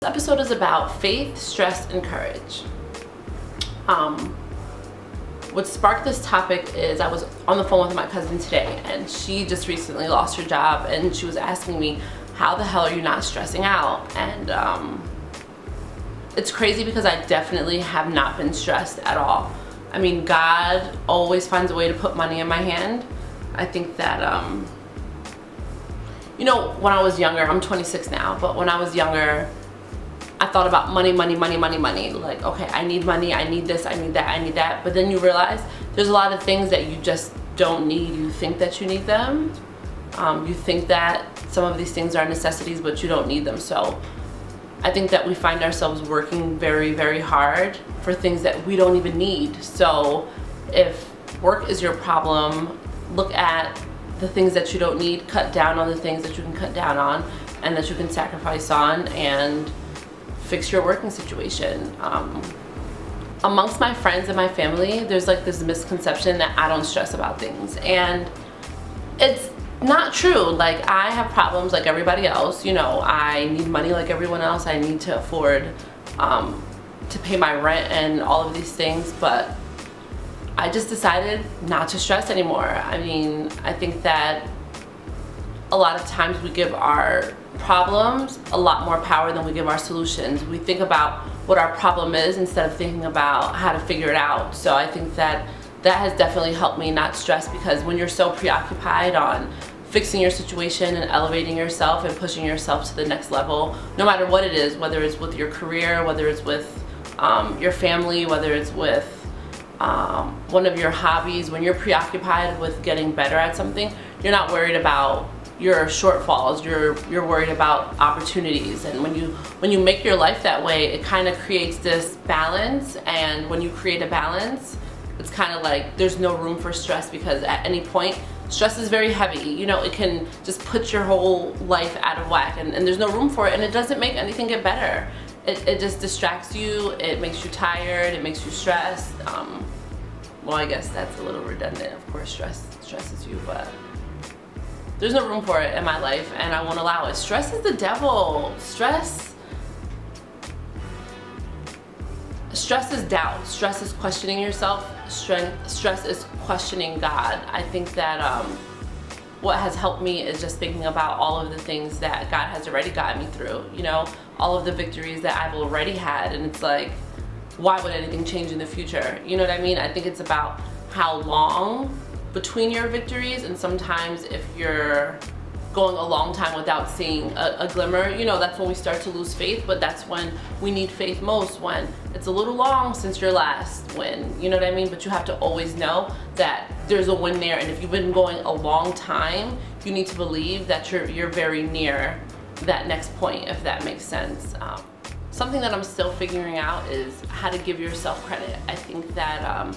This episode is about faith, stress, and courage. What sparked this topic is I was on the phone with my cousin today, and she just recently lost her job, and she was asking me, how the hell are you not stressing out? And it's crazy because I definitely have not been stressed at all. I mean, God always finds a way to put money in my hand. I think that, you know, when I was younger, I'm 26 now, but when I was younger, I thought about money, money, money, money, money. Like, okay, I need money, I need this, I need that, I need that. But then you realize there's a lot of things that you just don't need. You think that you need them. You think that some of these things are necessities, but you don't need them. So I think that we find ourselves working very, very hard for things that we don't even need. So if work is your problem, look at the things that you don't need, cut down on the things that you can cut down on and that you can sacrifice on, and fix your working situation. Amongst my friends and my family, there's like this misconception that I don't stress about things, and it's not true. Like, I have problems like everybody else. You know, I need money like everyone else. I need to afford to pay my rent and all of these things, but I just decided not to stress anymore. I mean, I think that a lot of times we give our problems a lot more power than we give our solutions. We think about what our problem is instead of thinking about how to figure it out. So I think that that has definitely helped me not stress, because when you're so preoccupied on fixing your situation and elevating yourself and pushing yourself to the next level, no matter what it is, whether it's with your career, whether it's with your family, whether it's with one of your hobbies, when you're preoccupied with getting better at something, you're not worried about your shortfalls, you're worried about opportunities. And when you make your life that way, it kind of creates this balance. And when you create a balance, it's kind of like there's no room for stress, because at any point stress is very heavy. You know, it can just put your whole life out of whack, and there's no room for it, and it doesn't make anything get better. It just distracts you, it makes you tired, it makes you stressed. Well, I guess that's a little redundant. Of course, stress stresses you, but there's no room for it in my life, and I won't allow it. Stress is the devil. Stress is doubt. Stress is questioning yourself. Stress is questioning God. I think that what has helped me is just thinking about all of the things that God has already gotten me through. You know, all of the victories that I've already had, and it's like, why would anything change in the future? You know what I mean? I think it's about how long between your victories, and sometimes if you're going a long time without seeing a glimmer, you know, that's when we start to lose faith. But that's when we need faith most, when it's a little long since your last win, you know what I mean? But you have to always know that there's a win there, and if you've been going a long time, you need to believe that you're very near that next point, if that makes sense. Something that I'm still figuring out is how to give yourself credit. I think that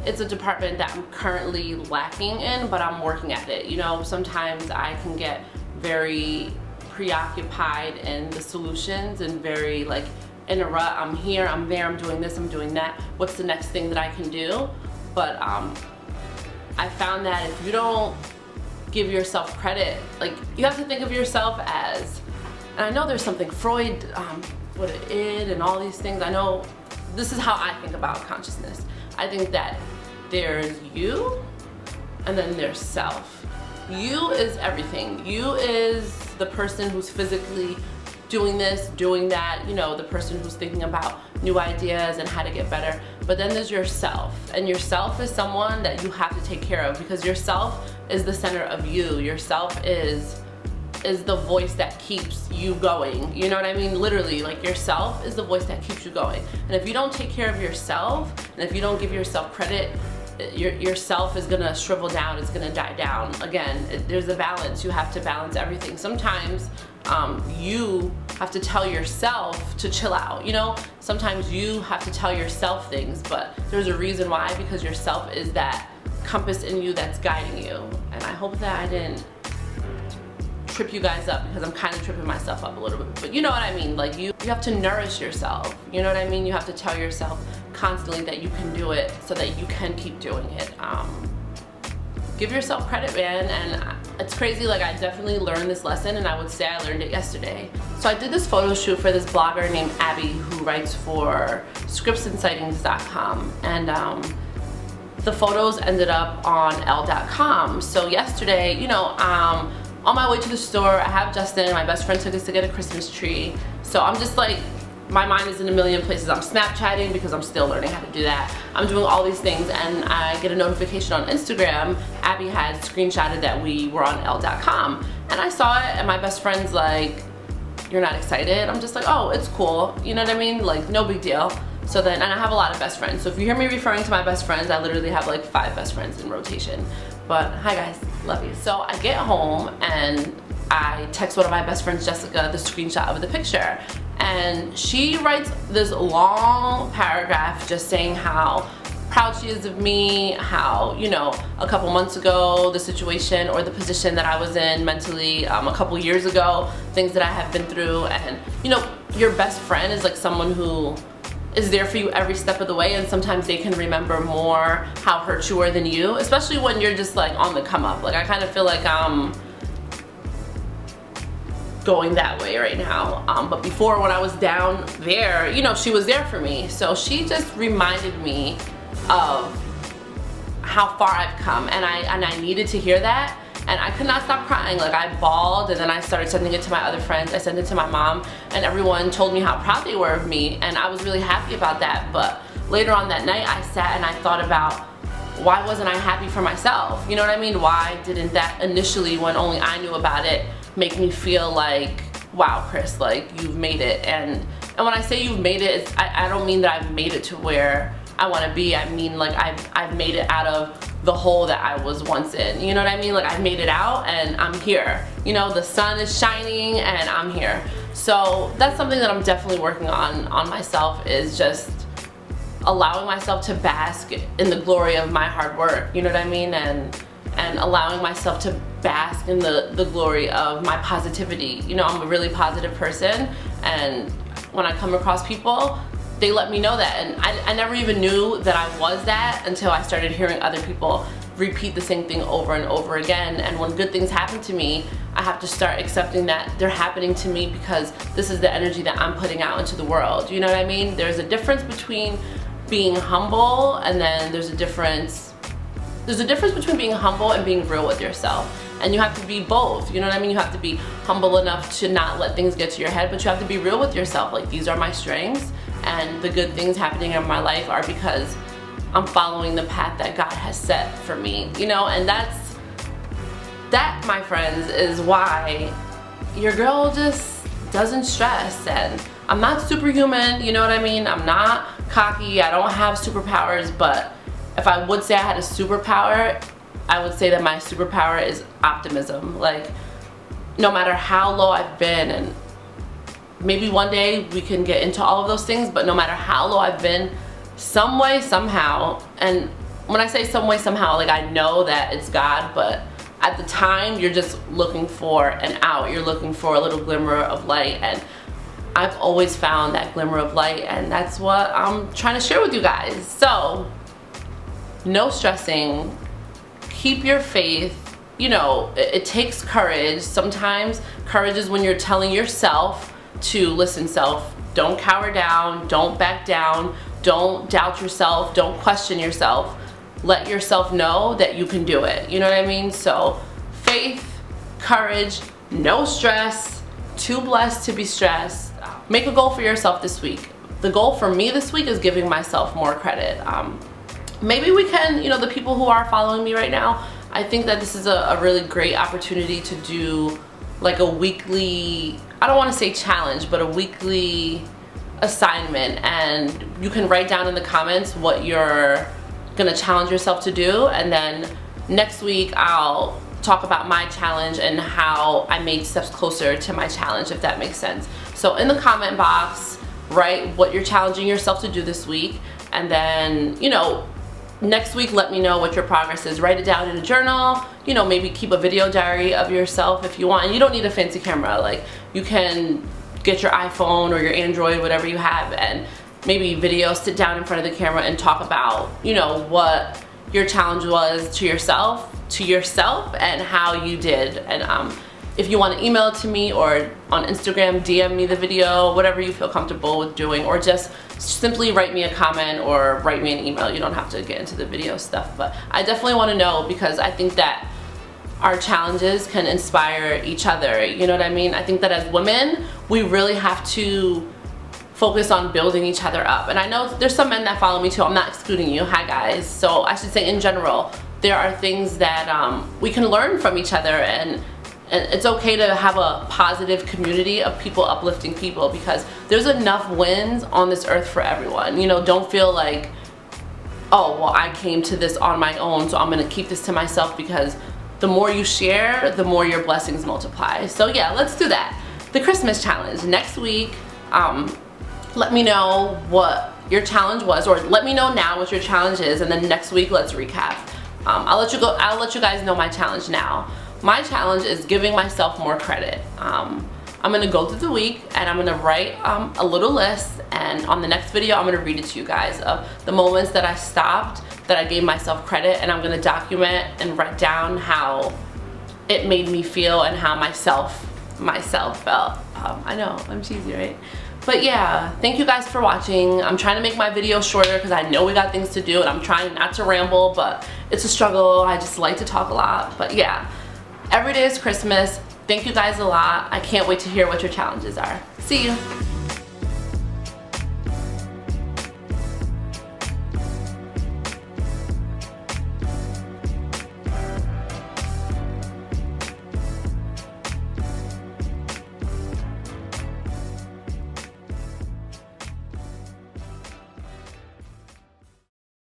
it's a department that I'm currently lacking in, but I'm working at it. You know, sometimes I can get very preoccupied in the solutions and very like in a rut. I'm here, I'm there, I'm doing this, I'm doing that. What's the next thing that I can do? But I found that if you don't give yourself credit, like, you have to think of yourself as, and I know there's something Freud, what it is and all these things. I know this is how I think about consciousness. I think that there's you, and then there's self. You is everything. You is the person who's physically doing this, doing that, you know, the person who's thinking about new ideas and how to get better. But then there's yourself, and yourself is someone that you have to take care of, because yourself is the center of you. Yourself is the voice that keeps you going. You know what I mean? Literally, like, yourself is the voice that keeps you going. And if you don't take care of yourself, and if you don't give yourself credit, yourself is gonna shrivel down, it's gonna die down. Again, there's a balance. You have to balance everything. Sometimes you have to tell yourself to chill out, you know? Sometimes you have to tell yourself things, but there's a reason why, because yourself is that compass in you that's guiding you. And I hope that I didn't trip you guys up, because I'm kind of tripping myself up a little bit, but you know what I mean. Like, you have to nourish yourself, you know what I mean? You have to tell yourself constantly that you can do it, so that you can keep doing it. give yourself credit, man. And it's crazy, like I definitely learned this lesson, and I would say I learned it yesterday. So I did this photo shoot for this blogger named Abby who writes for scriptsandsightings.com, and the photos ended up on Elle.com. So yesterday, you know, on my way to the store, I have Justin, my best friend, took us to get a Christmas tree. So I'm just like, my mind is in a million places. I'm Snapchatting because I'm still learning how to do that. I'm doing all these things, and I get a notification on Instagram. Abby had screenshotted that we were on Elle.com, and I saw it, and my best friend's like, "You're not excited?" I'm just like, "Oh, it's cool." You know what I mean? Like, no big deal. So then, and I have a lot of best friends. So if you hear me referring to my best friends, I literally have like 5 best friends in rotation. But hi guys, love you. So I get home and I text one of my best friends, Jessica, the screenshot of the picture. And she writes this long paragraph just saying how proud she is of me, how, you know, a couple months ago, the situation or the position that I was in mentally, a couple years ago, things that I have been through. And, you know, your best friend is like someone who is there for you every step of the way, and sometimes they can remember more how hurt you were than you, especially when you're just like on the come up. Like I kind of feel like I'm going that way right now, but before, when I was down there, you know, she was there for me. So she just reminded me of how far I've come, and I needed to hear that. And I could not stop crying. Like I bawled, and then I started sending it to my other friends. I sent it to my mom, and everyone told me how proud they were of me, and I was really happy about that. But later on that night, I sat and I thought about, why wasn't I happy for myself? You know what I mean? Why didn't that initially, when only I knew about it, make me feel like, wow, Chris, like you've made it? And when I say you've made it, I don't mean that I've made it to where I want to be. I mean like I've made it out of the hole that I was once in. You know what I mean? Like I've made it out and I'm here. You know, the sun is shining and I'm here. So that's something that I'm definitely working on myself, is just allowing myself to bask in the glory of my hard work. You know what I mean? And allowing myself to bask in the glory of my positivity. You know, I'm a really positive person, and when I come across people, they let me know that, and I never even knew that I was that until I started hearing other people repeat the same thing over and over again. And when good things happen to me, I have to start accepting that they're happening to me because this is the energy that I'm putting out into the world. You know what I mean? There's a difference between being humble, and then there's a difference between being humble and being real with yourself. And you have to be both, you know what I mean? You have to be humble enough to not let things get to your head, but you have to be real with yourself. Like, these are my strengths, and the good things happening in my life are because I'm following the path that God has set for me, you know? And that, my friends, is why your girl just doesn't stress. And I'm not superhuman, you know what I mean? I'm not cocky, I don't have superpowers, but if I would say I had a superpower, I would say that my superpower is optimism. Like, no matter how low I've been, and maybe one day we can get into all of those things, but no matter how low I've been, some way, somehow, and when I say some way, somehow, like I know that it's God, but at the time you're just looking for an out, you're looking for a little glimmer of light, and I've always found that glimmer of light, and that's what I'm trying to share with you guys. So, no stressing, keep your faith. You know, it takes courage. Sometimes courage is when you're telling yourself to, listen, self, don't cower down, don't back down, don't doubt yourself, don't question yourself. Let yourself know that you can do it. You know what I mean? So faith, courage, no stress, too blessed to be stressed. Make a goal for yourself this week. The goal for me this week is giving myself more credit. Maybe we can, you know, the people who are following me right now, I think that this is a really great opportunity to do like a weekly, I don't want to say challenge, but a weekly assignment, and you can write down in the comments what you're gonna challenge yourself to do, and then next week I'll talk about my challenge and how I made steps closer to my challenge, if that makes sense. So in the comment box, write what you're challenging yourself to do this week, and then, you know, next week let me know what your progress is. Write it down in a journal, you know, maybe keep a video diary of yourself if you want. And you don't need a fancy camera. Like, you can get your iPhone or your Android, whatever you have, and maybe sit down in front of the camera and talk about, you know, what your challenge was to yourself and how you did. And if you want to email it to me or on Instagram, DM me the video, whatever you feel comfortable with doing, or just simply write me a comment or write me an email. You don't have to get into the video stuff, but I definitely want to know, because I think that our challenges can inspire each other. You know what I mean? I think that as women, we really have to focus on building each other up. And I know there's some men that follow me too. I'm not excluding you. Hi guys. So I should say in general, there are things that we can learn from each other, and it's okay to have a positive community of people uplifting people, because there's enough wins on this earth for everyone. You know, don't feel like, oh, well, I came to this on my own, so I'm gonna keep this to myself, because the more you share, the more your blessings multiply. So yeah, let's do that. The Christmas challenge next week. Let me know what your challenge was, or let me know now what your challenge is, and then next week let's recap. I'll let you guys know my challenge now. My challenge is giving myself more credit. I'm gonna go through the week and I'm gonna write a little list, and on the next video I'm gonna read it to you guys of the moments that I stopped, that I gave myself credit, and I'm gonna document and write down how it made me feel and how myself felt. I know, I'm cheesy, right? But yeah, thank you guys for watching. I'm trying to make my videos shorter because I know we got things to do, and I'm trying not to ramble, but it's a struggle. I just like to talk a lot. But yeah, every day is Christmas. Thank you guys a lot. I can't wait to hear what your challenges are. See you.